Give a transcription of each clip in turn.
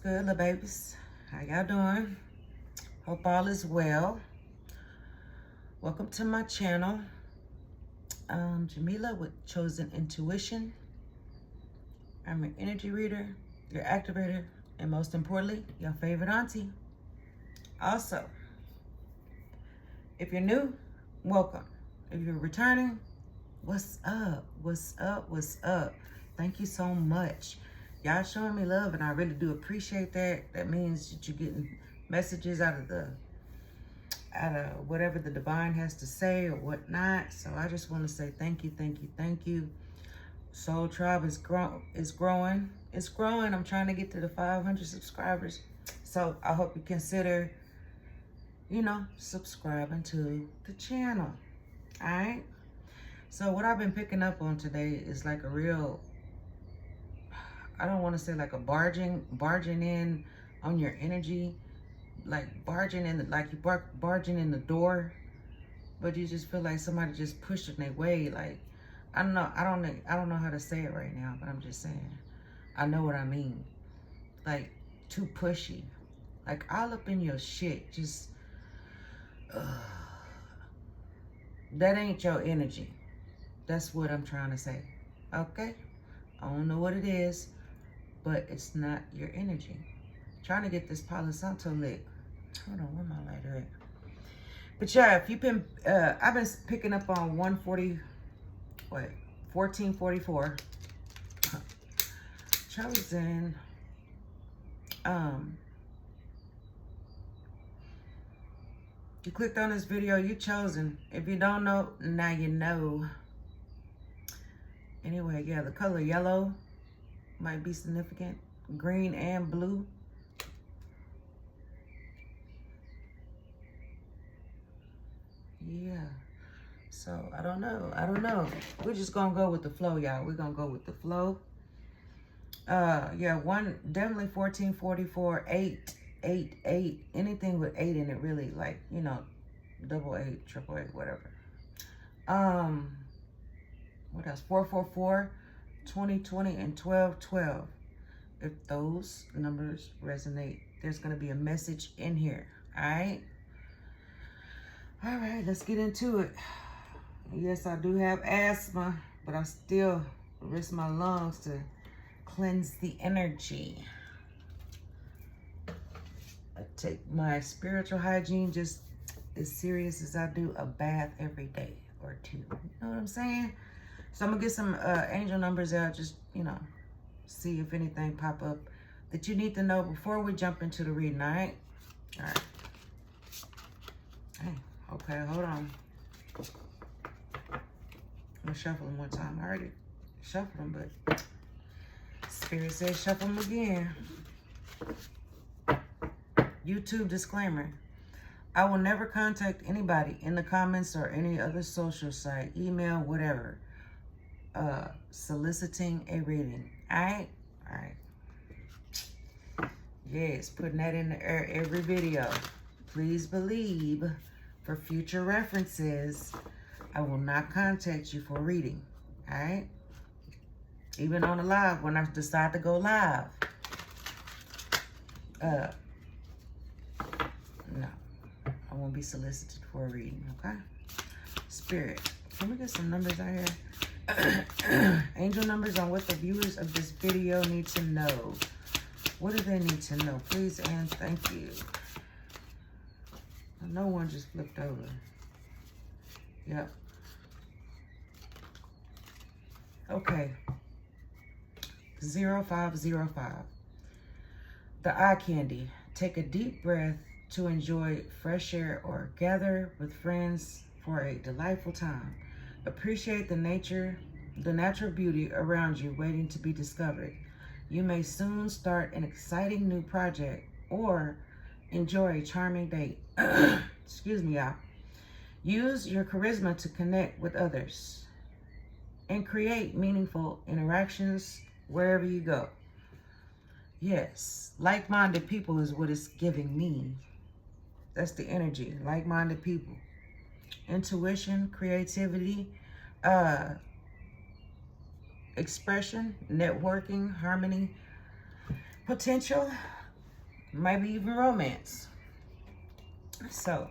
good, little babies? How y'all doing? Hope all is well. Welcome to my channel. Jamila with Chosen Intuition. I'm your energy reader, your activator, and most importantly, your favorite auntie. Also, if you're new, welcome. If you're returning, what's up? What's up? What's up? Thank you so much. Y'all showing me love, and I really do appreciate that. That means that you're getting messages out of whatever the divine has to say or whatnot. So I just want to say thank you, thank you, thank you. Soul Tribe is growing. It's growing. I'm trying to get to the 500 subscribers. So I hope you consider, subscribing to the channel. All right. So what I've been picking up on today is like a real, I don't want to say like a barging in on your energy, like barging in, barging in the door, but you just feel like somebody just pushing their way. Like, I don't know how to say it right now, but I'm just saying, I know what I mean. Like, too pushy, like all up in your shit. Just, that ain't your energy. That's what I'm trying to say. Okay? I don't know what it is, but it's not your energy. Trying to get this Palo Santo lit. Hold on, where my lighter at? But yeah, if you've been, I've been picking up on 1444. Chosen. You clicked on this video, you chosen. If you don't know, now you know. Anyway, yeah, the color yellow might be significant. Green and blue. Yeah. So, I don't know. We're just going to go with the flow, y'all. We're going to go with the flow. Yeah, definitely 1444, 8. Anything with 8 in it, really, like, double 8, triple 8, whatever. What else? 444, 2020, and 1212. If those numbers resonate, there's going to be a message in here. All right? All right, let's get into it. Yes, I do have asthma, but I still risk my lungs to cleanse the energy. I take my spiritual hygiene just as serious as I do a bath every day or two. You know what I'm saying? So I'm going to get some angel numbers out, just, see if anything pop up that you need to know before we jump into the reading, all right? All right. Hey, okay, hold on. I'm going to shuffle them one time. I already shuffled them, but Spirit says shuffle them again. YouTube disclaimer. I will never contact anybody in the comments or any other social site, email, whatever, soliciting a reading. All right? All right. Yes, putting that in the air every video. Please believe, for future references, I will not contact you for a reading. All right? Even on the live, when I decide to go live. No. I won't be solicited for a reading, okay? Spirit, can we get some numbers out here? Angel numbers on what the viewers of this video need to know. What do they need to know? Please and thank you. No one just flipped over. Yep. Okay. 0505. The eye candy. Take a deep breath to enjoy fresh air or gather with friends for a delightful time. Appreciate the natural beauty around you waiting to be discovered. You may soon start an exciting new project or enjoy a charming date. Excuse me, y'all. Use your charisma to connect with others and create meaningful interactions wherever you go. Yes, like-minded people is what it's giving me. That's the energy, like-minded people. Intuition, creativity, expression, networking, harmony, potential, maybe even romance. So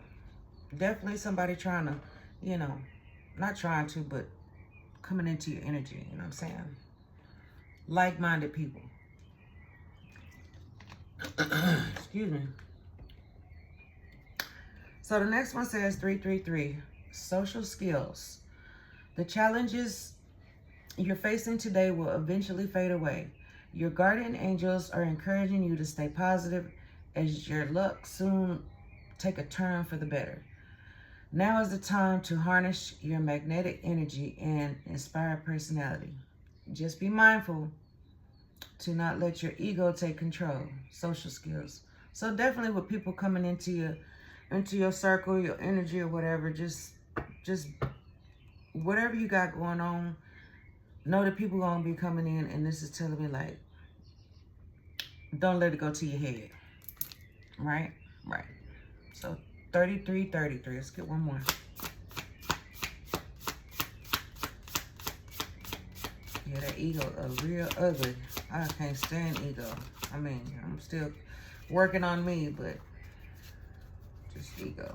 definitely somebody trying to, you know, not trying to, but coming into your energy, you know what I'm saying? Like-minded people. Excuse me. So the next one says 333, social skills. The challenges you're facing today will eventually fade away. Your guardian angels are encouraging you to stay positive as your luck soon take a turn for the better. Now is the time to harness your magnetic energy and inspired personality. Just be mindful to not let your ego take control. Social skills. So definitely with people coming into your circle, your energy or whatever, just whatever you got going on, know that people gonna be coming in, and this is telling me like, don't let it go to your head. Right? Right. So 33. Let's get one more. Yeah, that ego is real ugly. I can't stand ego. I mean, I'm still working on me, but just ego.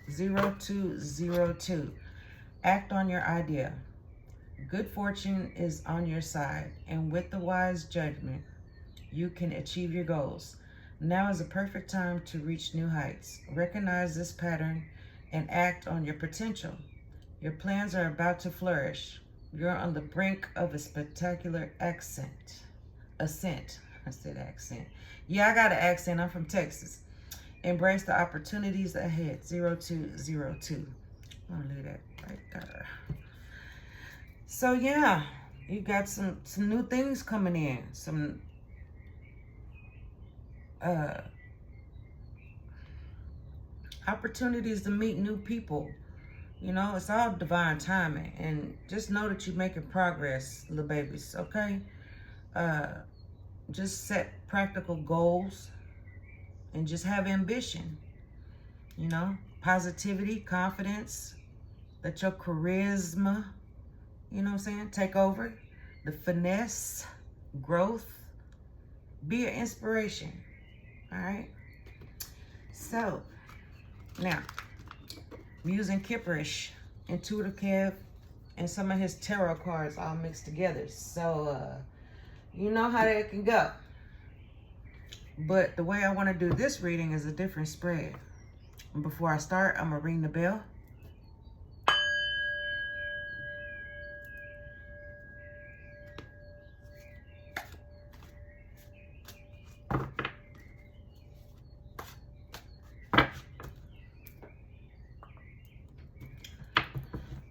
0202. Act on your idea. Good fortune is on your side, and with the wise judgment, you can achieve your goals. Now is a perfect time to reach new heights. Recognize this pattern and act on your potential. Your plans are about to flourish. You're on the brink of a spectacular ascent. I said accent. Yeah, I got an accent. I'm from Texas. Embrace the opportunities ahead. 0202. I'm gonna leave that right there. So yeah, you got some new things coming in. Some opportunities to meet new people. You know, it's all divine timing. And just know that you're making progress, little babies, okay? Just set practical goals and just have ambition. You know, positivity, confidence, let your charisma, you know what I'm saying, take over. The finesse, growth, be an inspiration, all right? So, now, I'm using Kipperish, Intuitive Kev, and some of his tarot cards all mixed together. So, you know how that can go. But the way I want to do this reading is a different spread. And before I start, I'm going to ring the bell.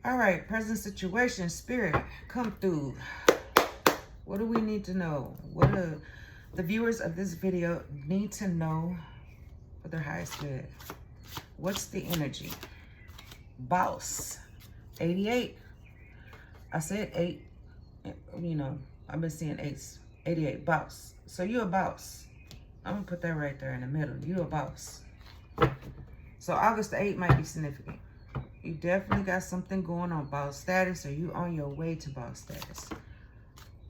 All right, present situation, spirit, come through. What do we need to know? What do the viewers of this video need to know for their highest good? What's the energy? Boss, 88. I said 8. You know, I've been seeing 8s. 88, boss. So you're a boss. I'm going to put that right there in the middle. You're a boss. So August the 8th might be significant. You definitely got something going on, boss status, or you on your way to boss status.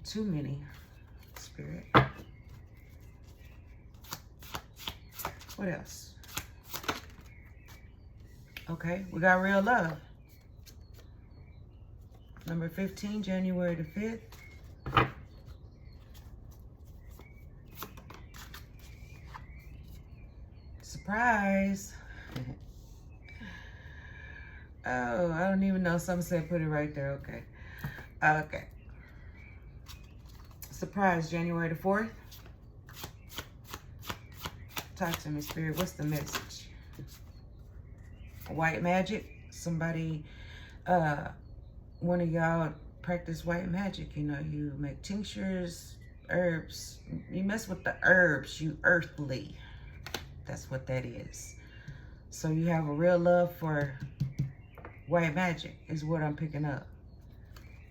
Too many, spirit. What else? Okay, we got real love. Number 15, January the 5th. Surprise. Oh, I don't even know. Some said put it right there. Okay. Okay. Surprise, January the 4th. Talk to me, spirit. What's the message? White magic. Somebody, one of y'all practice white magic. You know, you make tinctures, herbs. You mess with the herbs. You earthly. That's what that is. So you have a real love for white magic is what I'm picking up.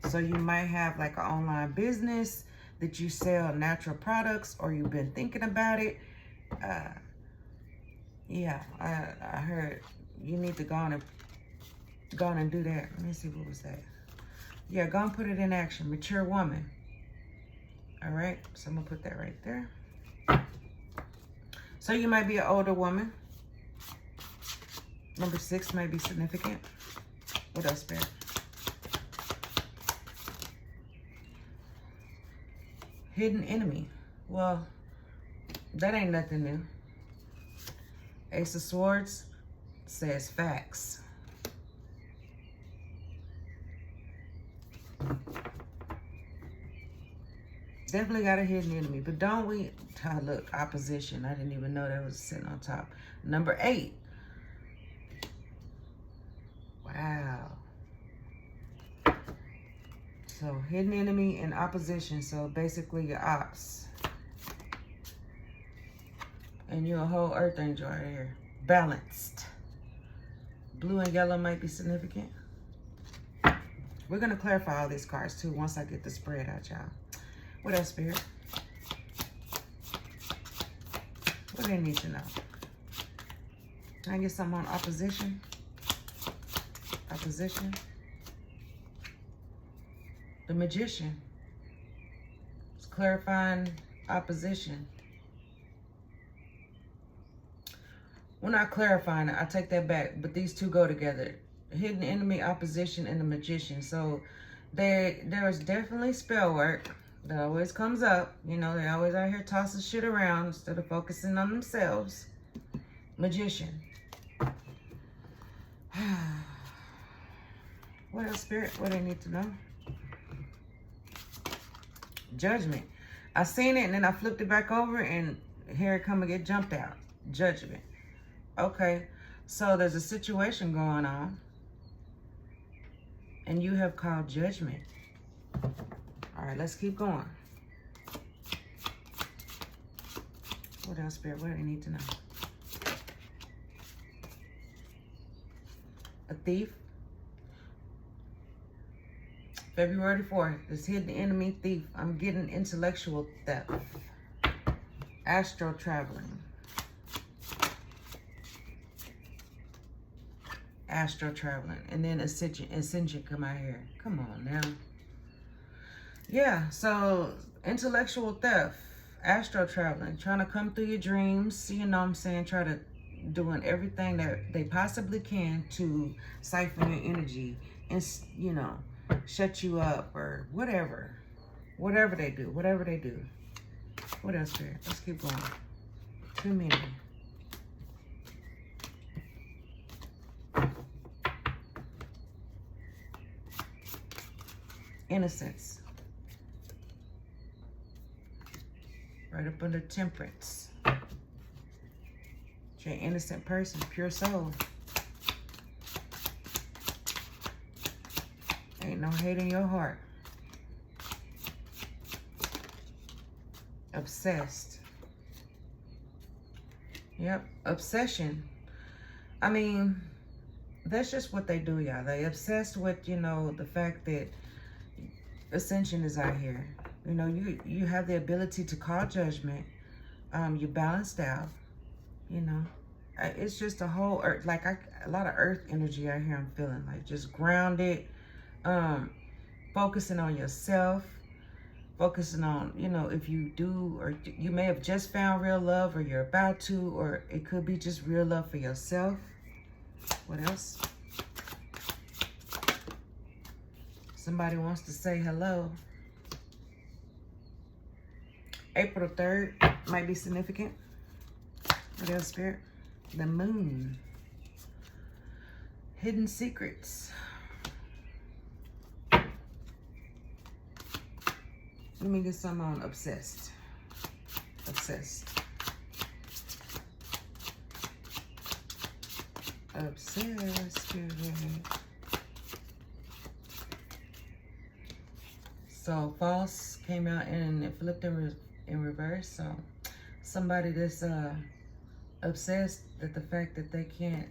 So you might have like an online business that you sell natural products, or you've been thinking about it. Yeah, I heard you need to go on and do that. Let me see, what was that? Yeah, go and put it in action. Mature woman. All right, so I'm gonna put that right there. So you might be an older woman. Number 6 might be significant. What else, Spirit? Hidden enemy. Well, that ain't nothing new. Ace of Swords says facts. Definitely got a hidden enemy. But don't we... Oh, look, opposition. I didn't even know that was sitting on top. Number 8. Wow. So, hidden enemy and opposition. So, basically your ops. And you're a whole earth angel right here. Balanced. Blue and yellow might be significant. We're going to clarify all these cards, too, once I get the spread out, y'all. What else, Spirit? What do they need to know? Can I get something on opposition? Opposition. The Magician. It's clarifying opposition. We're not clarifying it. I take that back. But these two go together. Hidden enemy, opposition, and the Magician. So there is definitely spell work that always comes up. You know, they always out here tossing shit around instead of focusing on themselves. Magician. What else, Spirit? What do they need to know? Judgment. I seen it and then I flipped it back over and here it come and get jumped out. Judgment. Okay. So there's a situation going on and you have called judgment. All right, let's keep going. What else, Spirit? What do they need to know? A thief. February 4th. This hidden enemy thief. I'm getting intellectual theft. Astral traveling. Astral traveling. And then ascension come out here. Come on now. Yeah, so intellectual theft, astral traveling, trying to come through your dreams, you know what I'm saying, try to doing everything that they possibly can to siphon your energy and, you know, shut you up or whatever. Whatever they do, whatever they do. What else, Spirit? Let's keep going. Too many. Innocence. Right up under temperance. You're an innocent person, pure soul. Ain't no hate in your heart. Obsessed. Yep, obsession. I mean, that's just what they do, y'all. They obsessed with, you know, the fact that ascension is out here. You know, you have the ability to call judgment. You're balanced out. You know, it's just a whole earth, like a lot of earth energy out here. I'm feeling like just grounded, focusing on yourself, focusing on, you know, if you do, or you may have just found real love, or you're about to, or it could be just real love for yourself. What else? Somebody wants to say hello. April 3rd might be significant. What else, Spirit? The moon. Hidden secrets. Let me get some on obsessed. Obsessed. Obsessed, Spirit. So false came out and it flipped in reverse. So somebody that's obsessed that the fact that they can't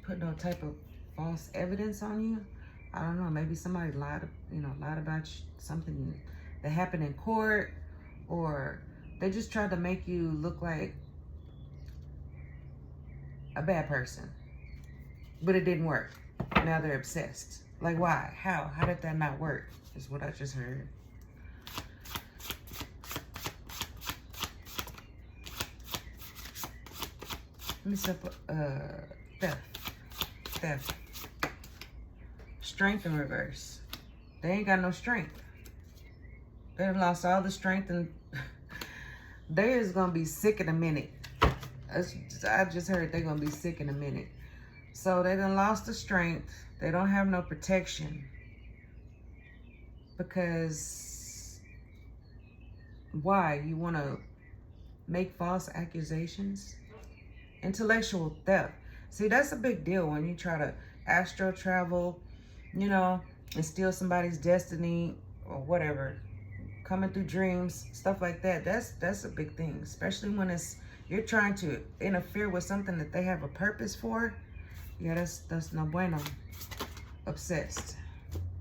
put no type of false evidence on you. I don't know, maybe somebody lied about something that happened in court, or they just tried to make you look like a bad person, but it didn't work. Now they're obsessed. Like, why? How did that not work? Is what I just heard. Let me simple, theft. Theft. Strength in reverse. They ain't got no strength. They done lost all the strength, and they is gonna be sick in a minute. I just heard they're gonna be sick in a minute. So they done lost the strength. They don't have no protection. Because why? You wanna make false accusations? Intellectual theft. See, that's a big deal when you try to astral travel, you know, and steal somebody's destiny or whatever. Coming through dreams, stuff like that. That's a big thing, especially when you're trying to interfere with something that they have a purpose for. Yeah, that's no bueno. Obsessed.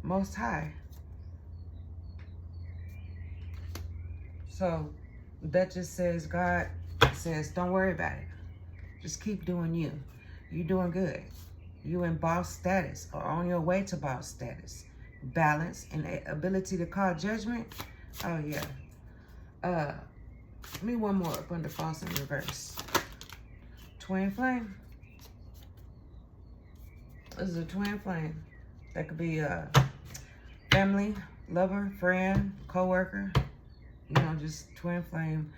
Most High. So that just says, God says, don't worry about it. Just keep doing you. You're doing good. You in boss status or on your way to boss status. Balance and ability to call judgment. Oh yeah. Give me one more up under false in reverse. Twin flame. This is a twin flame. That could be a family, lover, friend, co-worker. You know, just twin flame.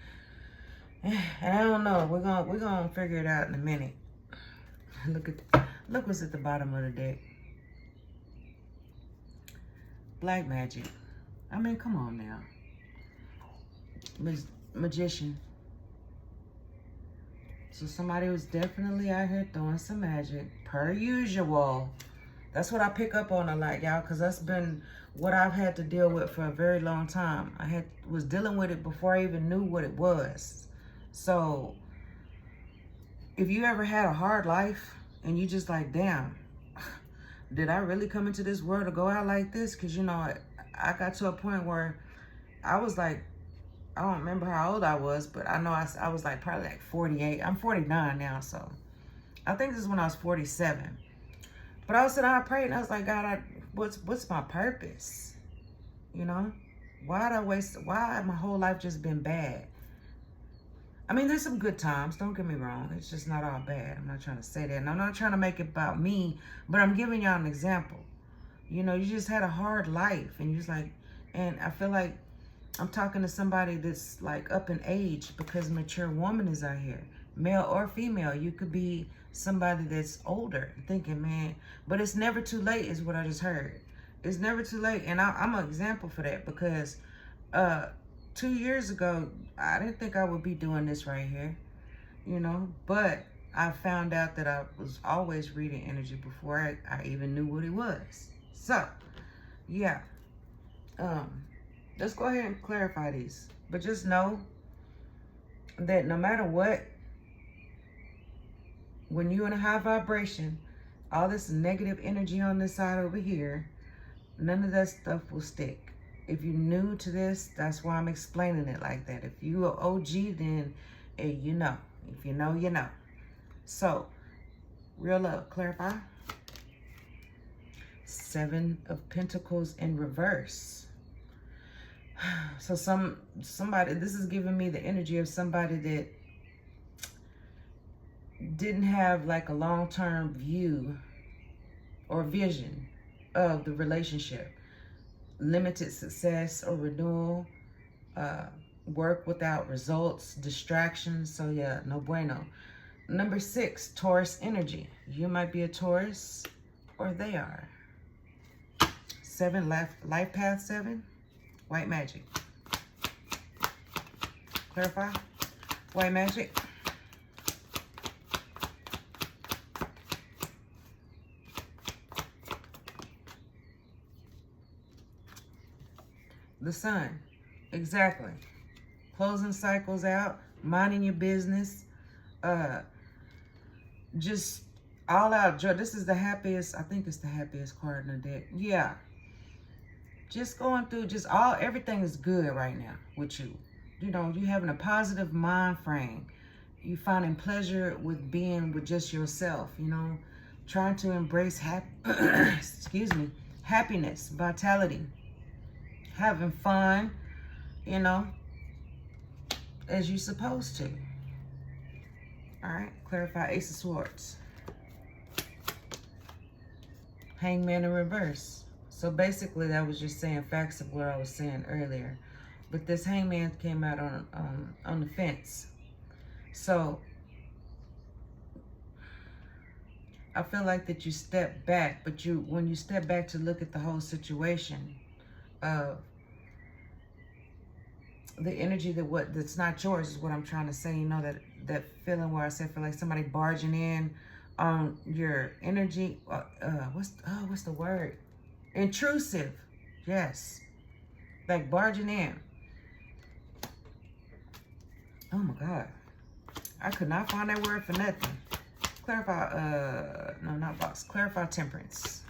And I don't know. We're gonna figure it out in a minute. Look what's at the bottom of the deck. Black magic. I mean, come on now. Magician. So somebody was definitely out here throwing some magic, per usual. That's what I pick up on a lot, y'all, because that's been what I've had to deal with for a very long time. I was dealing with it before I even knew what it was. So if you ever had a hard life and you just like, damn, did I really come into this world to go out like this? Because, you know, I got to a point where I was like, I don't remember how old I was, but I know I was like probably like 48. I'm 49 now, so I think this is when I was 47. But I was sitting down, I prayed, and I was like, God, what's my purpose? You know? Why my whole life just been bad? I mean, there's some good times, don't get me wrong. It's just not all bad. I'm not trying to say that. And I'm not trying to make it about me, but I'm giving y'all an example. You know, you just had a hard life, and you're just like, and I feel like I'm talking to somebody that's like up in age, because a mature woman is out here, male or female. You could be somebody that's older, thinking, man, but it's never too late is what I just heard. It's never too late. And I'm an example for that, because 2 years ago, I didn't think I would be doing this right here, you know, but I found out that I was always reading energy before I even knew what it was. So, yeah. Let's go ahead and clarify these. But just know that no matter what, when you're in a high vibration, all this negative energy on this side over here, none of that stuff will stick. If you're new to this, that's why I'm explaining it like that. If you are OG, then hey, you know. If you know, you know. So, real love, clarify. 7 of Pentacles in reverse. So somebody, this is giving me the energy of somebody that didn't have like a long-term view or vision of the relationship. Limited success or renewal, work without results, distractions. So yeah, no bueno. Number 6, Taurus energy. You might be a Taurus, or they are. 7, life path 7, white magic. Clarify. White magic. The sun. Exactly. Closing cycles out, minding your business, just all out joy. This is the happiest, I think it's the happiest card in the deck. Yeah. Just going through, everything is good right now with you. You know, you having a positive mind frame. You finding pleasure with being with just yourself, you know, trying to embrace happiness, vitality, having fun, you know, as you're supposed to. All right, clarify Ace of Swords. Hangman in reverse. So basically that was just saying facts of what I was saying earlier. But this hangman came out on the fence. So I feel like that you step back, but when you step back to look at the whole situation, the energy that's not yours is what I'm trying to say. You know, that feeling where I said feel like somebody barging in on your energy. What's the word? Intrusive. Yes, like barging in. Oh my God, I could not find that word for nothing. Clarify. No, not box. Clarify temperance.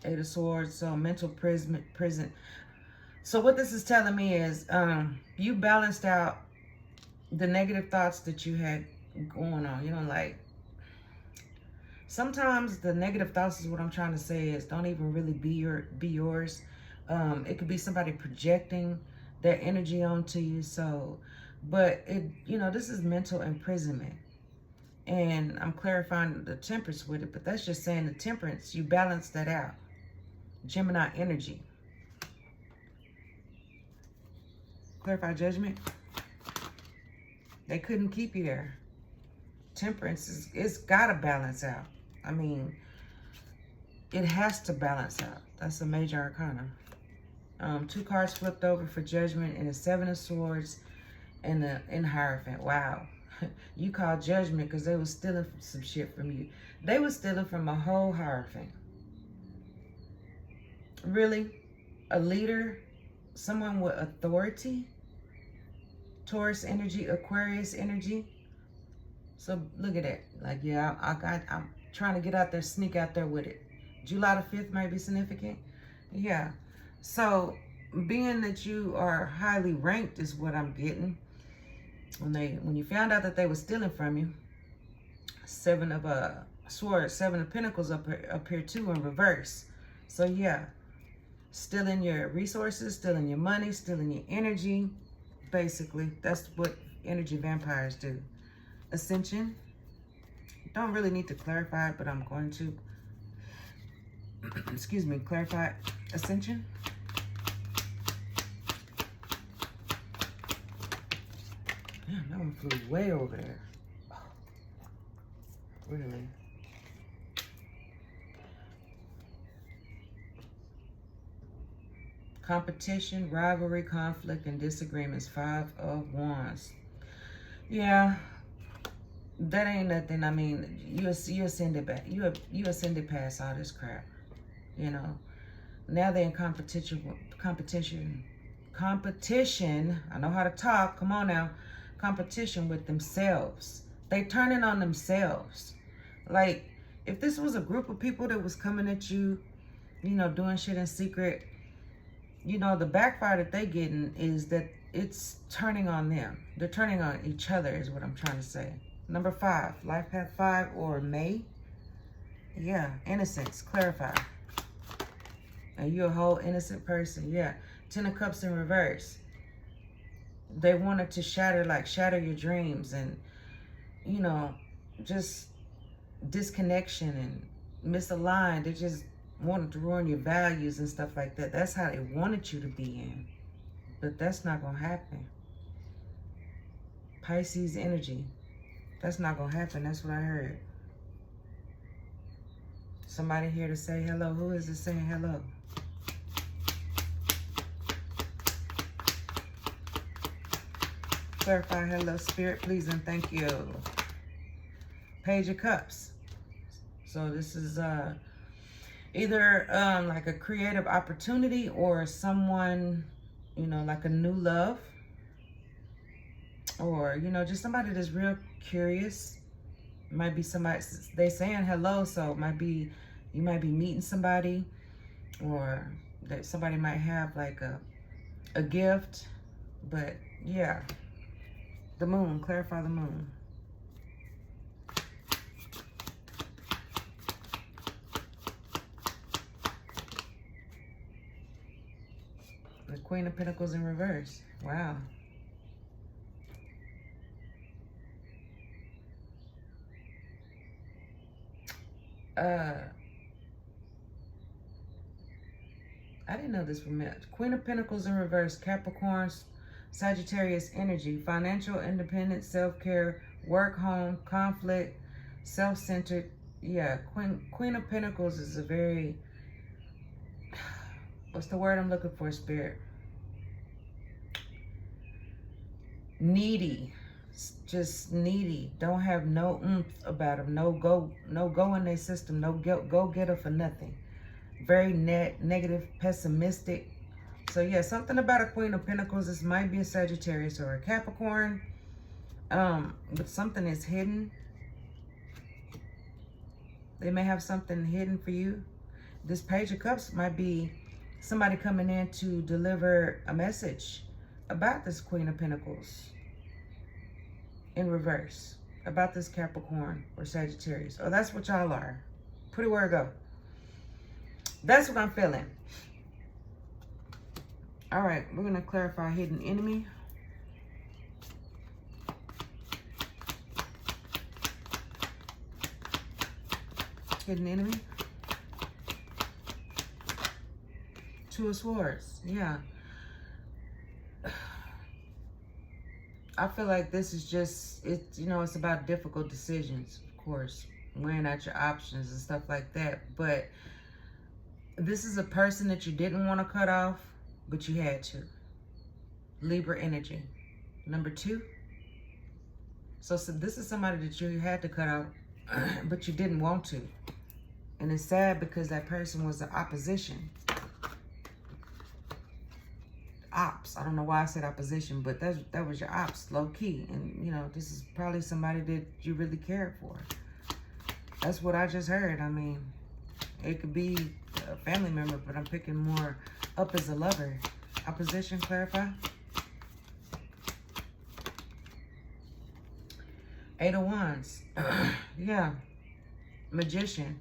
Eight of Swords. So mental prison. So what this is telling me is you balanced out the negative thoughts that you had going on. You know, like sometimes the negative thoughts is what I'm trying to say is don't even really be yours. It could be somebody projecting their energy onto you. So, but this is mental imprisonment. And I'm clarifying the temperance with it, but that's just saying the temperance, you balance that out. Gemini energy. Clarify judgment. They couldn't keep you there. Temperance it's gotta balance out. I mean, it has to balance out. That's a major arcana. 2 cards flipped over for judgment and the 7 of Swords and the Hierophant. Wow. You called judgment because they were stealing some shit from you. They were stealing from a whole Hierophant. Really? A leader? Someone with authority? Taurus energy, Aquarius energy. So look at that. Like, yeah, I'm trying to get out there, sneak out there with it. July the 5th might be significant. Yeah. So being that you are highly ranked is what I'm getting. When you found out that they were stealing from you, 7 of Swords, 7 of Pentacles up here too in reverse. So yeah, stealing your resources, stealing your money, stealing your energy. Basically, that's what energy vampires do. Ascension. Don't really need to clarify it, but I'm going to. Excuse me, clarify Ascension. Damn, that one flew way over there. Oh, really? Competition, rivalry, conflict, and disagreements. 5 of Wands. Yeah, that ain't nothing. I mean, you ascended back. You ascended past all this crap. You know. Now they're in competition. I know how to talk. Come on now. Competition with themselves. They turning on themselves. Like, if this was a group of people that was coming at you, doing shit in secret, the backfire that they getting is that it's turning on them. They're turning on each other is what I'm trying to say. Number 5, life path 5 or May. Yeah, innocence, clarify. Are you a whole innocent person? Yeah. 10 of Cups in reverse. They wanted to shatter your dreams and, just disconnection and misaligned. They just wanted to ruin your values and stuff like that. That's how they wanted you to be in. But that's not going to happen. Pisces energy. That's not going to happen. That's what I heard. Somebody here to say hello. Who is it saying hello? Clarify hello, Spirit, please and thank you. Page of Cups. So this is either like a creative opportunity or someone, like a new love. Or, just somebody that's real curious. It might be somebody, they saying hello, so it might be, you might be meeting somebody. Or that somebody might have like a gift. But yeah. The moon, clarify the moon. The Queen of Pentacles in reverse. Wow. I didn't know this was meant. Queen of Pentacles in reverse, Capricorns, Sagittarius energy, financial independence, self-care, work, home, conflict, self-centered. Yeah, Queen of Pentacles is a very, what's the word I'm looking for, Spirit? Needy. Just needy. Don't have no oomph about them. No go in their system. No go getter for nothing. Very negative, pessimistic. So yeah, something about a Queen of Pentacles. This might be a Sagittarius or a Capricorn. But something is hidden. They may have something hidden for you. This Page of Cups might be somebody coming in to deliver a message about this Queen of Pentacles in reverse, about this Capricorn or Sagittarius. Oh, that's what y'all are. Put it where it go. That's what I'm feeling. All right, we're going to clarify hidden enemy. Hidden enemy. Two of Swords. Yeah. I feel like this is just, it's, you know, it's about difficult decisions, of course, weighing out your options and stuff like that. But this is a person that you didn't want to cut off, but you had to. Libra energy. Number 2. So this is somebody that you had to cut off, but you didn't want to. And it's sad because that person was the opposition. Ops. I don't know why I said opposition, but that was your ops, low key. And, you know, this is probably somebody that you really cared for. That's what I just heard. I mean, it could be a family member, but I'm picking more up as a lover. Opposition, clarify. 8 of Wands. Yeah. Magician.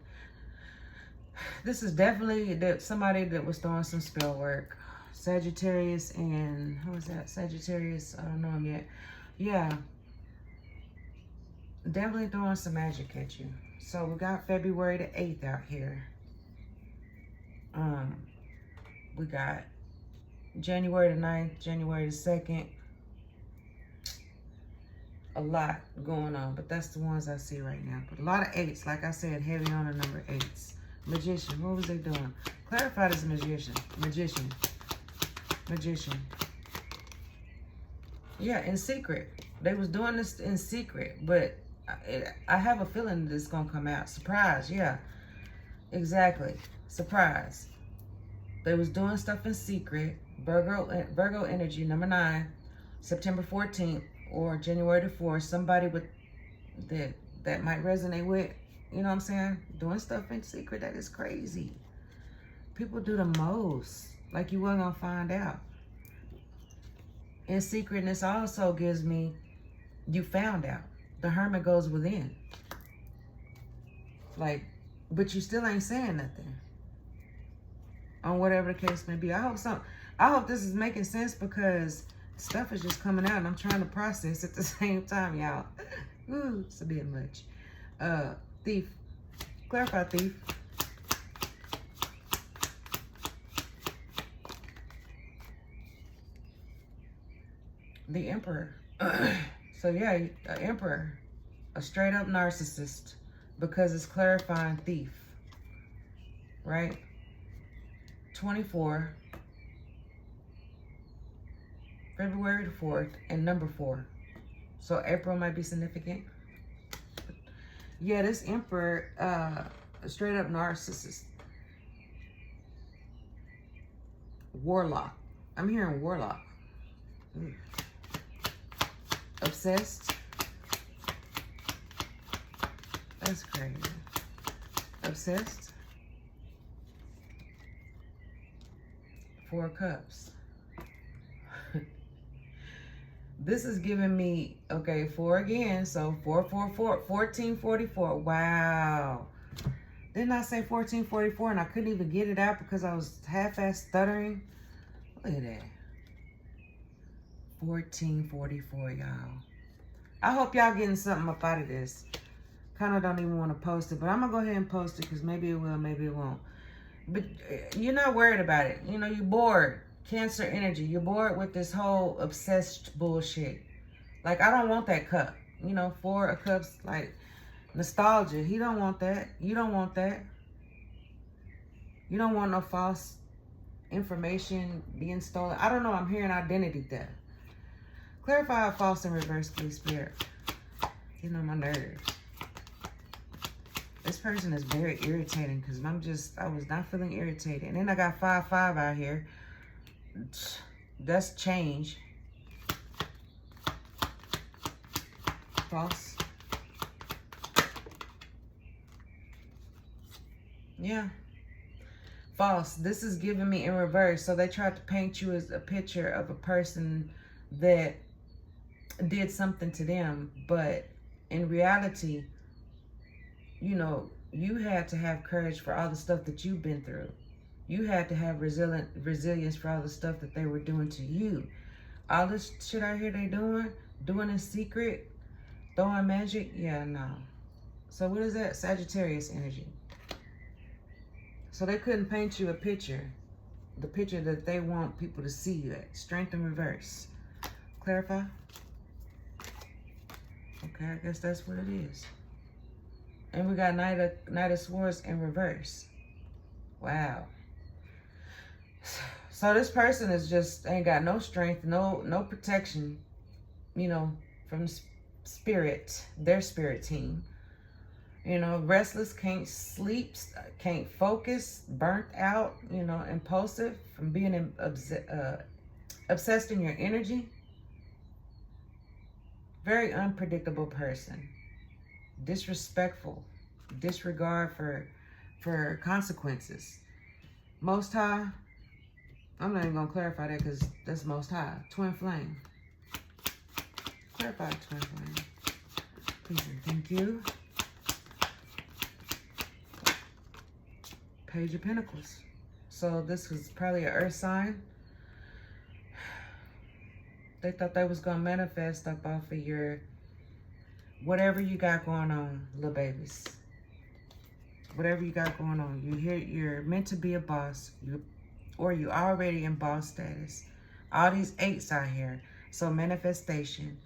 This is definitely somebody that was doing some spell work. Sagittarius and, who was that? Sagittarius, I don't know him yet. Yeah. Definitely throwing some magic at you. So we got February the 8th out here. We got January the 9th, January the 2nd. A lot going on, but that's the ones I see right now. But a lot of 8s, like I said, heavy on the number 8s. Magician, what was they doing? Clarify this magician. Magician. Yeah, in secret. They was doing this in secret, but I have a feeling that it's gonna come out. Surprise, yeah. Exactly. Surprise. They was doing stuff in secret. Virgo energy, number 9, September 14th or January the 4th. Somebody with that might resonate with, you know what I'm saying? Doing stuff in secret, that is crazy. People do the most. Like you weren't gonna find out. In secretness also gives me, you found out. The hermit goes within. Like, but you still ain't saying nothing. On whatever the case may be. I hope this is making sense because stuff is just coming out and I'm trying to process at the same time, y'all. Ooh, it's a bit much. Thief. Clarify, thief. The Emperor. So yeah, an Emperor. A straight up narcissist. Because it's clarifying thief. Right? 24. February the 4th. And number 4. So April might be significant. Yeah, this Emperor, a straight up narcissist. Warlock. I'm hearing warlock. Obsessed. That's crazy. Obsessed. 4 cups. This is giving me, okay, 4 again. So 4, 4, 4, 1444. Wow. Didn't I say 1444 and I couldn't even get it out because I was half-ass stuttering? Look at that. 1444, y'all. I hope y'all getting something up out of this. Kind of don't even want to post it, but I'm going to go ahead and post it because maybe it will, maybe it won't. But you're not worried about it. You know, you're bored. Cancer energy. You're bored with this whole obsessed bullshit. Like, I don't want that cup. You know, 4 of Cups, like, nostalgia. He don't want that. You don't want that. You don't want no false information being stolen. I don't know. I'm hearing identity theft. Clarify false in reverse, please, Spirit. Getting on my nerves. This person is very irritating because I was not feeling irritated. And then I got 5-5 out here. That's change. False. Yeah. False. This is giving me in reverse. So they tried to paint you as a picture of a person that did something to them. But in reality, you know, you had to have courage for all the stuff that you've been through. You had to have resilience for all the stuff that they were doing to you. All this shit out here they doing in secret, throwing magic, yeah, no. So what is that? Sagittarius energy. So they couldn't paint you a picture, the picture that they want people to see you at. Strength in reverse. Clarify? Okay, I guess that's what it is. And we got Knight of Swords in reverse. Wow. So this person is just ain't got no strength, no protection, you know, from spirit, their spirit team. You know, restless, can't sleep, can't focus, burnt out, you know, impulsive from being obsessed in your energy. Very unpredictable person. Disrespectful, disregard for consequences. Most High, I'm not even gonna clarify that because that's Most High. Twin Flame. Clarify Twin Flame. Please and thank you. Page of Pentacles. So this was probably an earth sign. They thought they was gonna manifest up off of your whatever you got going on, little babies. Whatever you got going on. You're meant to be a boss. Or you already in boss status. All these 8s out here. So manifestation.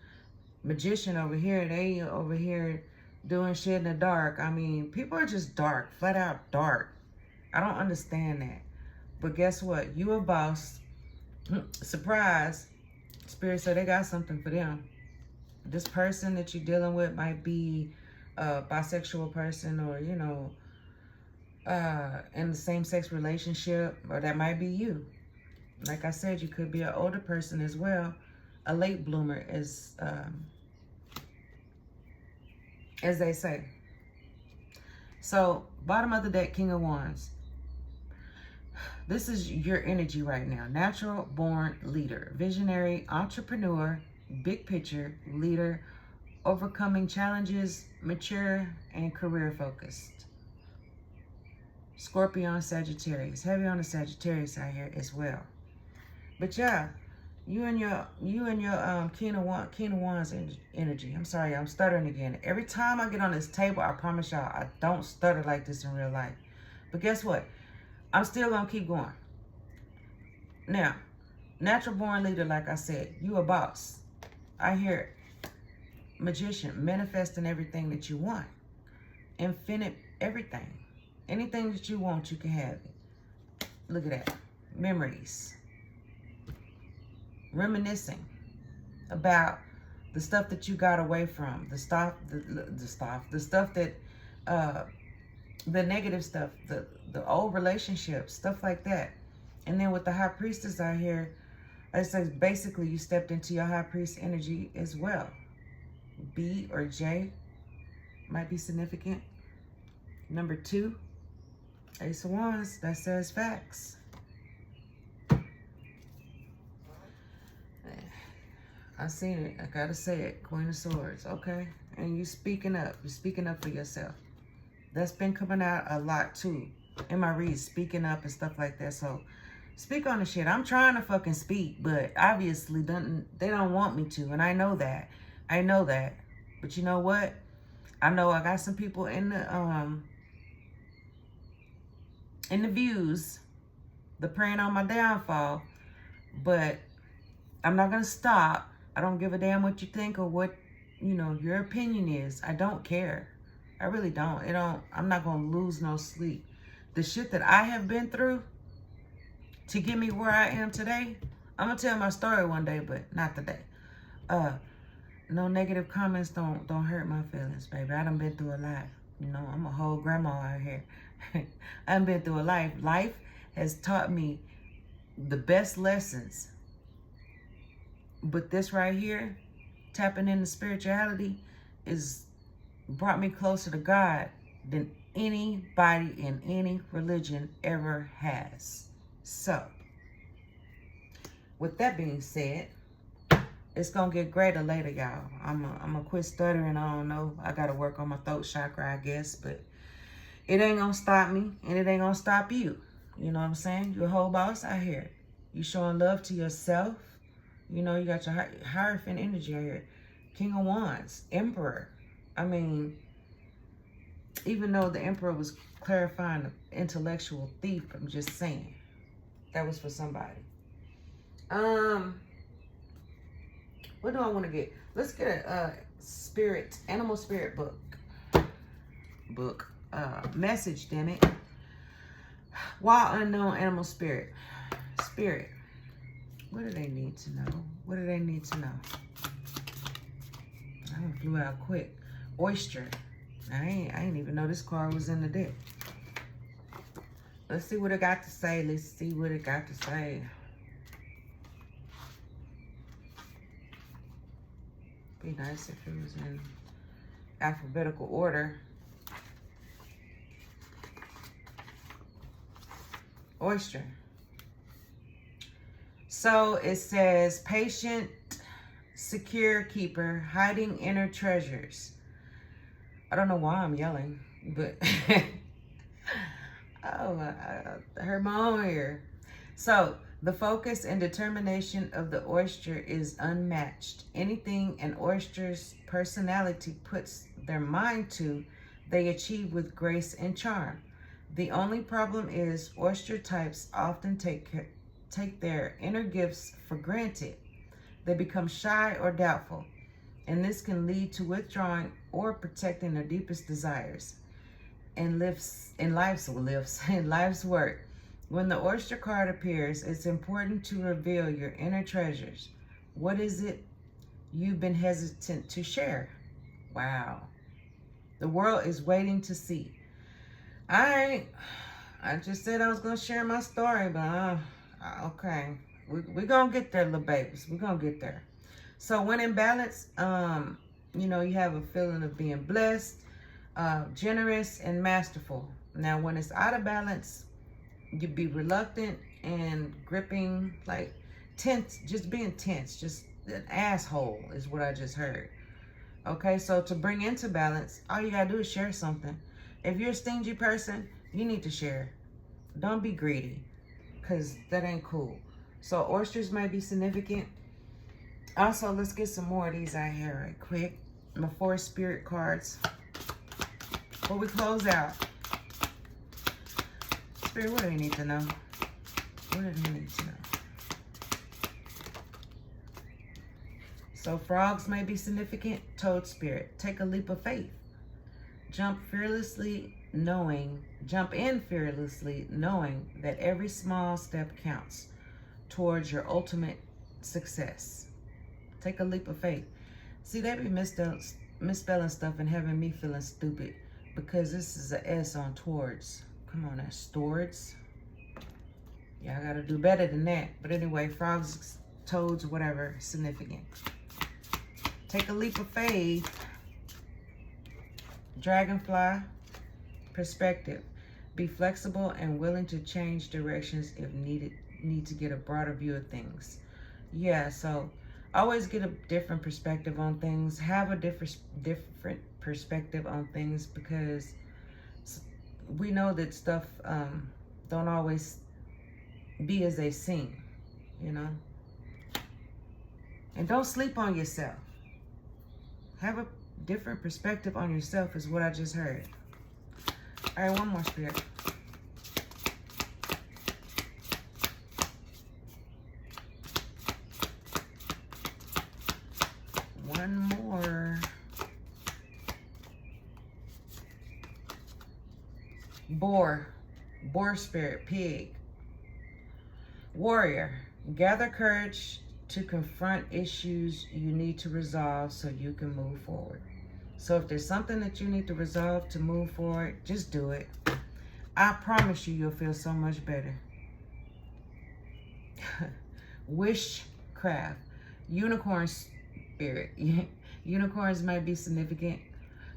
Magician over here. They over here doing shit in the dark. I mean, people are just dark. Flat out dark. I don't understand that. But guess what? You a boss. Surprise. Spirit said they got something for them. This person that you're dealing with might be a bisexual person or, you know, in the same-sex relationship, or that might be you. Like I said, you could be an older person as well, a late bloomer, as they say. So, bottom of the deck, King of Wands. This is your energy right now. Natural born leader, visionary, entrepreneur, big picture, leader, overcoming challenges, mature, and career focused. Scorpio, Sagittarius. Heavy on the Sagittarius out here as well. But yeah, you and your King of Wands energy. I'm sorry, I'm stuttering again. Every time I get on this table, I promise y'all, I don't stutter like this in real life. But guess what? I'm still gonna keep going. Now, natural born leader, like I said, you a boss. I hear magician, manifesting everything that you want. Infinite everything. Anything that you want, you can have it. Look at that. Memories. Reminiscing about the stuff that you got away from. The stuff that, the negative stuff, the old relationships, stuff like that. And then with the High Priestess out here, it says basically you stepped into your High Priest energy as well. B or J might be significant. Number 2, Ace of Wands, that says facts. I seen it. I gotta say it. Queen of Swords. Okay. And you speaking up. You're speaking up for yourself. That's been coming out a lot too in my reads. Speaking up and stuff like that. So Speak on the shit. I'm trying to fucking speak, but obviously they don't want me to, and I know that. I know that. But you know what? I know I got some people in the views, the praying on my downfall, but I'm not gonna stop. I don't give a damn what you think or what, you know, your opinion is. I don't care. I really don't. I'm not gonna lose no sleep. The shit that I have been through to get me where I am today, I'm gonna tell my story one day, but not today. No negative comments don't hurt my feelings, baby. I done been through a lot. You know, I'm a whole grandma out here. I done been through a life. Life has taught me the best lessons. But this right here, tapping into spirituality, is brought me closer to God than anybody in any religion ever has. So, with that being said, it's gonna get greater later, y'all. I'm gonna quit stuttering. I don't know. I gotta work on my throat chakra, I guess, but it ain't gonna stop me, and it ain't gonna stop you. You know what I'm saying? You're a whole boss out here. You showing love to yourself. You know, you got your Hierophant energy out here. King of Wands, Emperor. I mean, even though the Emperor was clarifying the intellectual thief, I'm just saying. That was for somebody. What do I want to get? Let's get a animal spirit book. Message, damn it. Wild unknown animal spirit. Spirit. What do they need to know? What do they need to know? I flew out quick. Oyster. I ain't even know this card was in the deck. Let's see what it got to say. Let's see what it got to say. Be nice if it was in alphabetical order. Oyster. So it says, patient, secure keeper, hiding inner treasures. I don't know why I'm yelling, but oh, I heard my own ear. So the focus and determination of the oyster is unmatched. Anything an oyster's personality puts their mind to, they achieve with grace and charm. The only problem is oyster types often take their inner gifts for granted. They become shy or doubtful, and this can lead to withdrawing or protecting their deepest desires in life's work. When the oyster card appears, it's important to reveal your inner treasures. What is it you've been hesitant to share? Wow. The world is waiting to see. I just said I was going to share my story, but okay. We're going to get there, little babies. We're going to get there. So when in balance, you know, you have a feeling of being blessed, generous, and masterful. Now, when it's out of balance, you'd be reluctant and gripping, like tense, just being tense, just an asshole is what I just heard. Okay, so to bring into balance, all you gotta do is share something. If you're a stingy person, you need to share. Don't be greedy, because that ain't cool. So oysters may be significant. Also, let's get some more of these out here right quick. My 4 spirit cards. Before we close out. Spirit, what do they need to know? What do they need to know? So frogs may be significant. Toad spirit. Take a leap of faith. Jump in fearlessly knowing that every small step counts towards your ultimate success. Take a leap of faith. See, they be misspelling stuff and having me feeling stupid because this is a S on towards. Come on, that's towards. Yeah, I gotta do better than that. But anyway, frogs, toads, whatever, significant. Take a leap of faith. Dragonfly, perspective. Be flexible and willing to change directions if needed. Need to get a broader view of things. Yeah, so always get a different perspective on things. Have a different perspective on things, because we know that stuff don't always be as they seem, you know. And don't sleep on yourself. Have a different perspective on yourself is what I just heard. All right, one more, Spirit. One more. Boar spirit, pig. Warrior, gather courage to confront issues you need to resolve so you can move forward. So if there's something that you need to resolve to move forward, just do it. I promise you'll feel so much better. Witchcraft, unicorn spirit. Unicorns might be significant.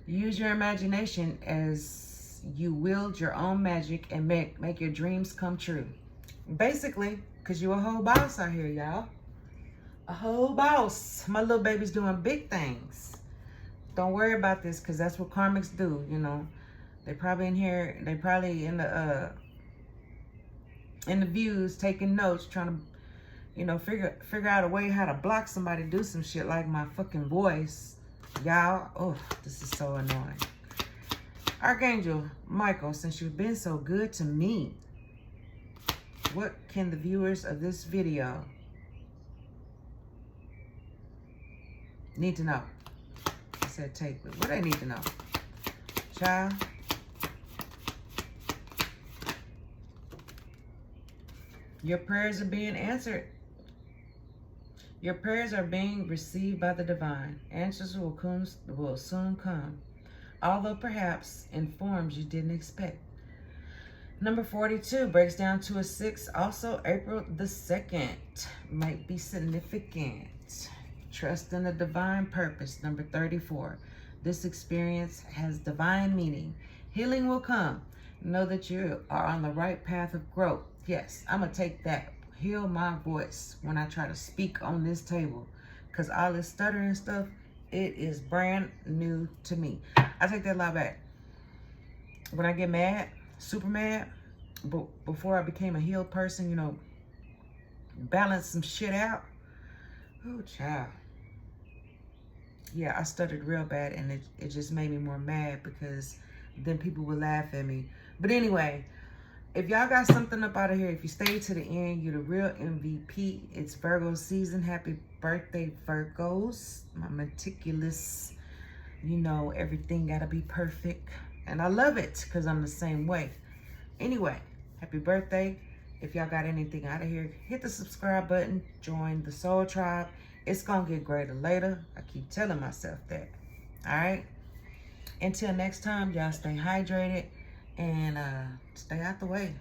Use your imagination as you wield your own magic and make your dreams come true. Basically, because you're a whole boss out here, y'all. A whole boss. My little baby's doing big things. Don't worry about this, because that's what karmics do, you know. They probably in here, they probably in the views taking notes, trying to, you know, figure out a way how to block somebody do some shit like my fucking voice. Y'all, oh, this is so annoying. Archangel Michael, since you've been so good to me, what can the viewers of this video need to know? I said take, but what they need to know? Child. Your prayers are being answered. Your prayers are being received by the divine. Answers will soon come, although perhaps in forms you didn't expect. Number 42 breaks down to a 6. Also, April the 2nd might be significant. Trust in a divine purpose. Number 34. This experience has divine meaning. Healing will come. Know that you are on the right path of growth. Yes, I'm going to take that. Heal my voice when I try to speak on this table. Because all this stuttering stuff, it is brand new to me. I take that lie back. When I get mad, super mad, but before I became a healed person, you know, balance some shit out. Oh, child. Yeah, I stuttered real bad, and it just made me more mad because then people would laugh at me. But anyway, if y'all got something up out of here, if you stay to the end, you're the real MVP. It's Virgo season. Happy birthday, Virgos. My meticulous, you know, everything got to be perfect. And I love it because I'm the same way. Anyway, happy birthday. If y'all got anything out of here, hit the subscribe button. Join the Soul Tribe. It's going to get greater later. I keep telling myself that. All right? Until next time, y'all stay hydrated and stay out the way.